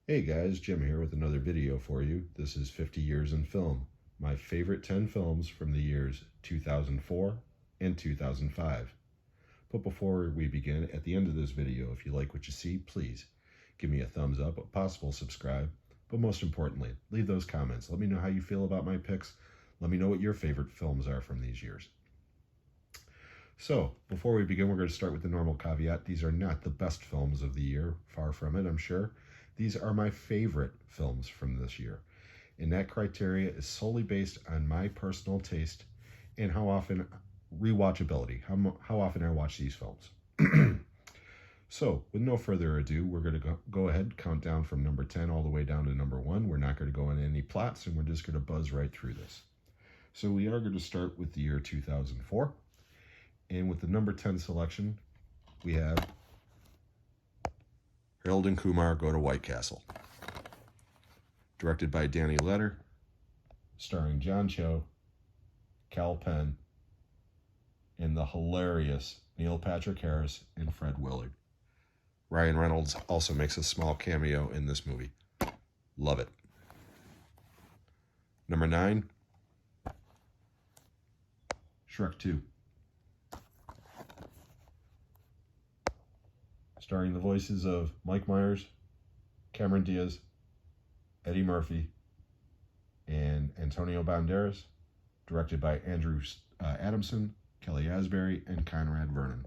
Hey guys, Jim here with another video for you. This is 50 Years in Film, my favorite 10 films from the years 2004 and 2005. But before we begin, at the end of this video, if you like what you see, please give me a thumbs up, if possible subscribe, but most importantly, leave those comments. Let me know how you feel about my picks. Let me know what your favorite films are from these years. So, before we begin, we're going to start with the normal caveat. These are not the best films of the year, far from it, I'm sure. These are my favorite films from this year, and that criteria is solely based on my personal taste and how often rewatchability, how often I watch these films. So, with no further ado, we're going to go ahead, count down from number 10 all the way down to number 1. We're not going to go into any plots, and we're just going to buzz right through this. So we are going to start with the year 2004, and with the number 10 selection, we have Harold and Kumar Go to White Castle. Directed by Danny Letter, starring John Cho, Kal Penn, and the hilarious Neil Patrick Harris and Fred Willard. Ryan Reynolds also makes a small cameo in this movie. Love it. Number 9, Shrek 2. Starring the voices of Mike Myers, Cameron Diaz, Eddie Murphy, and Antonio Banderas. Directed by Andrew Adamson, Kelly Asbury, and Conrad Vernon.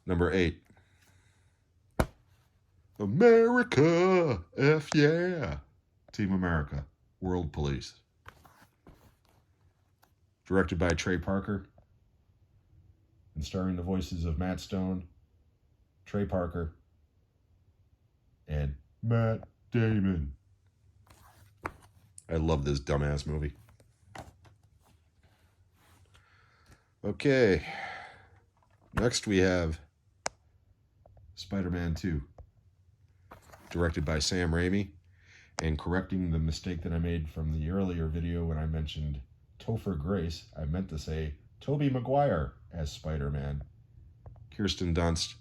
Number 8, America, F yeah, Team America, World Police. Directed by Trey Parker, and starring the voices of Matt Stone, Trey Parker, and Matt Damon. I love this dumbass movie. Okay, next we have Spider-Man 2, directed by Sam Raimi, and correcting the mistake that I made from the earlier video when I mentioned Topher Grace, I meant to say Tobey Maguire as Spider-Man, Kirsten Dunst,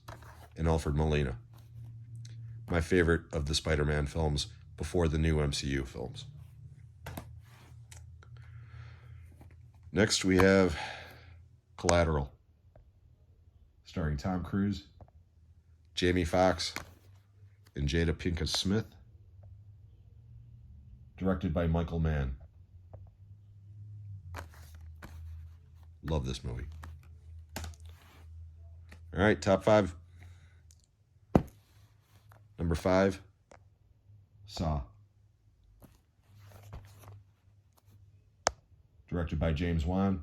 and Alfred Molina. My favorite of the Spider-Man films before the new MCU films. Next we have Collateral, starring Tom Cruise, Jamie Foxx, and Jada Pinkett Smith. Directed by Michael Mann. Love this movie. All right, top 5. Number 5, Saw. Directed by James Wan.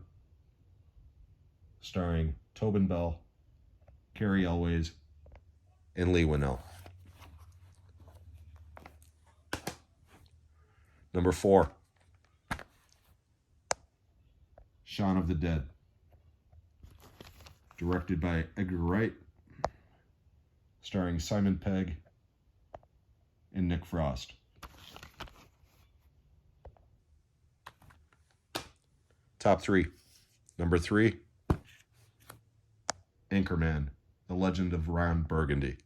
Starring Tobin Bell, Cary Elwes, and Leigh Whannell. Number 4, Shaun of the Dead. Directed by Edgar Wright, starring Simon Pegg and Nick Frost. Top 3. Number 3, Anchorman, The Legend of Ron Burgundy.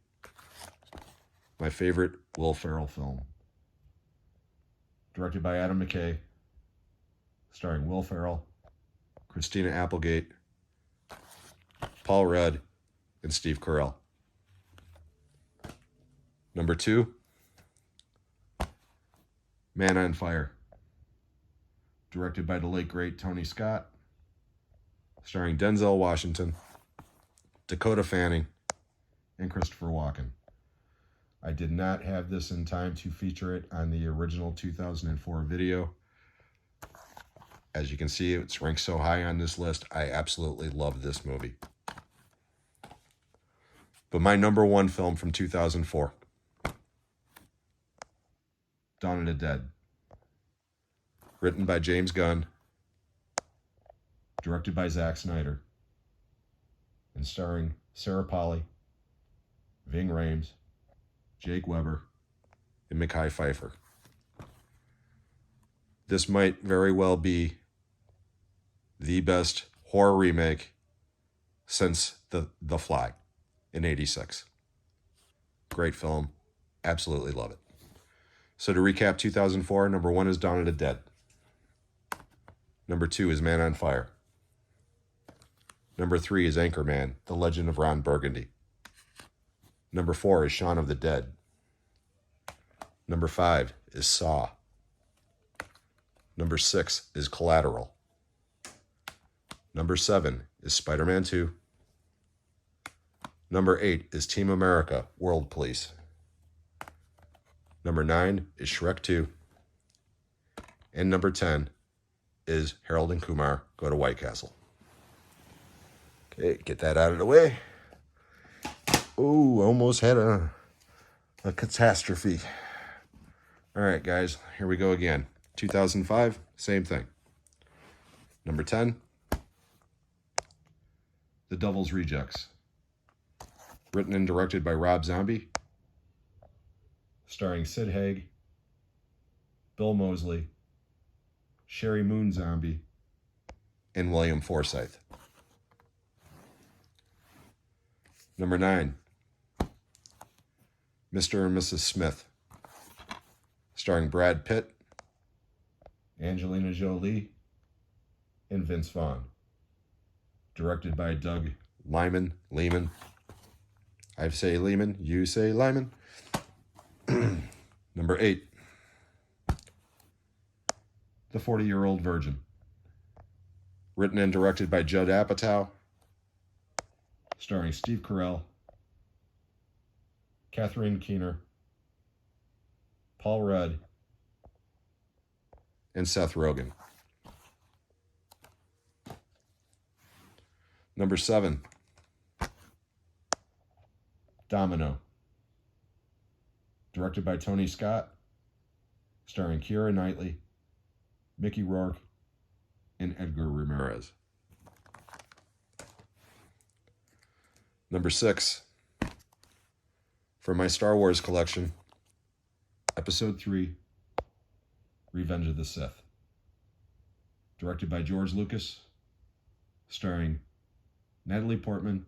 My favorite Will Ferrell film. Directed by Adam McKay, starring Will Ferrell, Christina Applegate, Paul Rudd, and Steve Carell. Number 2, Man on Fire. Directed by the late great Tony Scott, starring Denzel Washington, Dakota Fanning, and Christopher Walken. I did not have this in time to feature it on the original 2004 video. As you can see, it's ranked so high on this list. I absolutely love this movie. But my number 1 film from 2004, Dawn of the Dead. Written by James Gunn, directed by Zack Snyder, and starring Sarah Polley, Ving Rhames, Jake Weber, and Mekhi Phifer. This might very well be the best horror remake since The Fly in '86. Great film. Absolutely love it. So to recap 2004, number 1 is Dawn of the Dead. Number 2 is Man on Fire. Number 3 is Anchorman, The Legend of Ron Burgundy. Number 4 is Shaun of the Dead. Number 5 is Saw. Number 6 is Collateral. Number 7 is Spider-Man 2. Number 8 is Team America, World Police. Number 9 is Shrek 2. And number 10 is Harold and Kumar Go to White Castle. Okay, get that out of the way. Ooh, almost had a catastrophe. All right, guys, here we go again. 2005, same thing. Number 10, The Devil's Rejects. Written and directed by Rob Zombie. Starring Sid Haig, Bill Moseley, Sherry Moon Zombie, and William Forsythe. Number 9, Mr. and Mrs. Smith. Starring Brad Pitt, Angelina Jolie, and Vince Vaughn. Directed by Doug Liman. I say Lehman, you say Lyman. Number 8, The 40-Year-Old Virgin. Written and directed by Judd Apatow. Starring Steve Carell, Catherine Keener, Paul Rudd, and Seth Rogen. Number 7, Domino. Directed by Tony Scott, starring Keira Knightley, Mickey Rourke, and Edgar Ramirez. Number 6, from my Star Wars collection, Episode 3, Revenge of the Sith. Directed by George Lucas, starring Natalie Portman,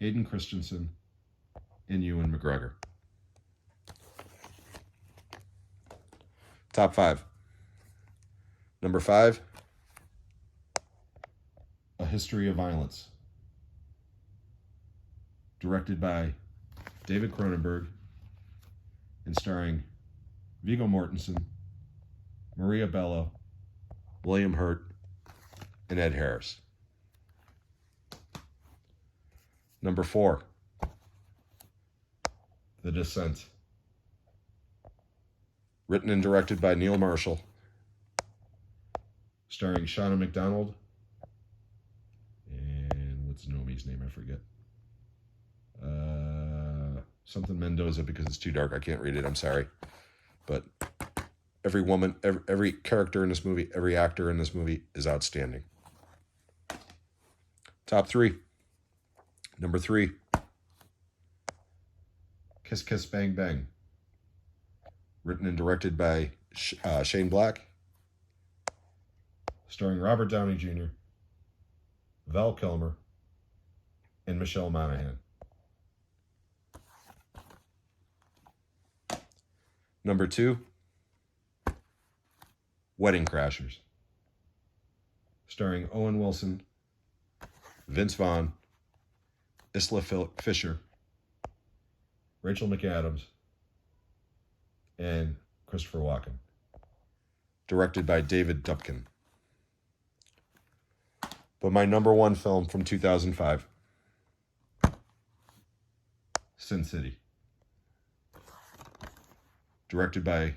Hayden Christensen, and Ewan McGregor. Top 5. Number 5, A History of Violence. Directed by David Cronenberg and starring Viggo Mortensen, Maria Bello, William Hurt, and Ed Harris. Number 4, The Descent. Written and directed by Neil Marshall, starring Shauna McDonald, and what's Nomi's name? I forget. Something Mendoza, because it's too dark. I can't read it. I'm sorry. But every woman, every character in this movie, every actor in this movie is outstanding. Top 3. Number 3, Kiss Kiss Bang Bang. Written and directed by Shane Black, starring Robert Downey Jr., Val Kilmer, and Michelle Monaghan. Number 2, Wedding Crashers. Starring Owen Wilson, Vince Vaughn, Isla Fisher, Rachel McAdams, and Christopher Walken. Directed by David Dupkin. But my number 1 film from 2005, Sin City. Directed by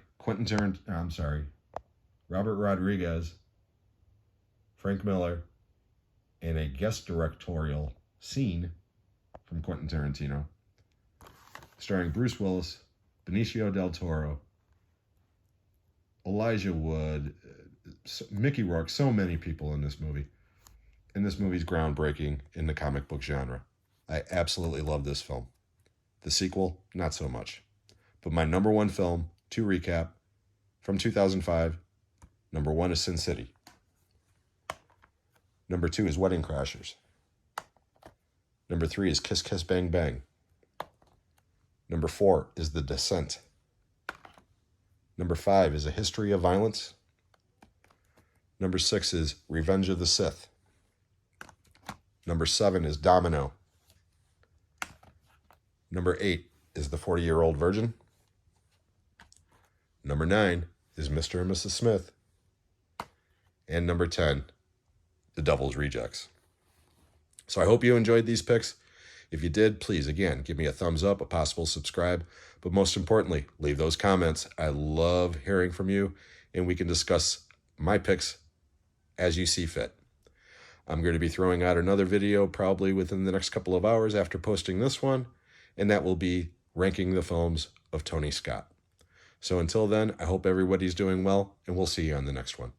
Robert Rodriguez, Frank Miller, and a guest directorial scene from Quentin Tarantino. Starring Bruce Willis, Benicio del Toro, Elijah Wood, Mickey Rourke, so many people in this movie. And this movie's groundbreaking in the comic book genre. I absolutely love this film. The sequel, not so much. But my number 1 film, to recap, from 2005, number 1 is Sin City. Number 2 is Wedding Crashers. Number 3 is Kiss Kiss Bang Bang. Number 4 is The Descent. Number 5 is A History of Violence. Number 6 is Revenge of the Sith. Number 7 is Domino. Number 8 is The 40-Year-Old Virgin. Number 9 is Mr. and Mrs. Smith. And number 10, The Devil's Rejects. So I hope you enjoyed these picks. If you did, please, again, give me a thumbs up, a possible subscribe, but most importantly, leave those comments. I love hearing from you, and we can discuss my picks as you see fit. I'm going to be throwing out another video probably within the next couple of hours after posting this one, and that will be ranking the films of Tony Scott. So until then, I hope everybody's doing well, and we'll see you on the next one.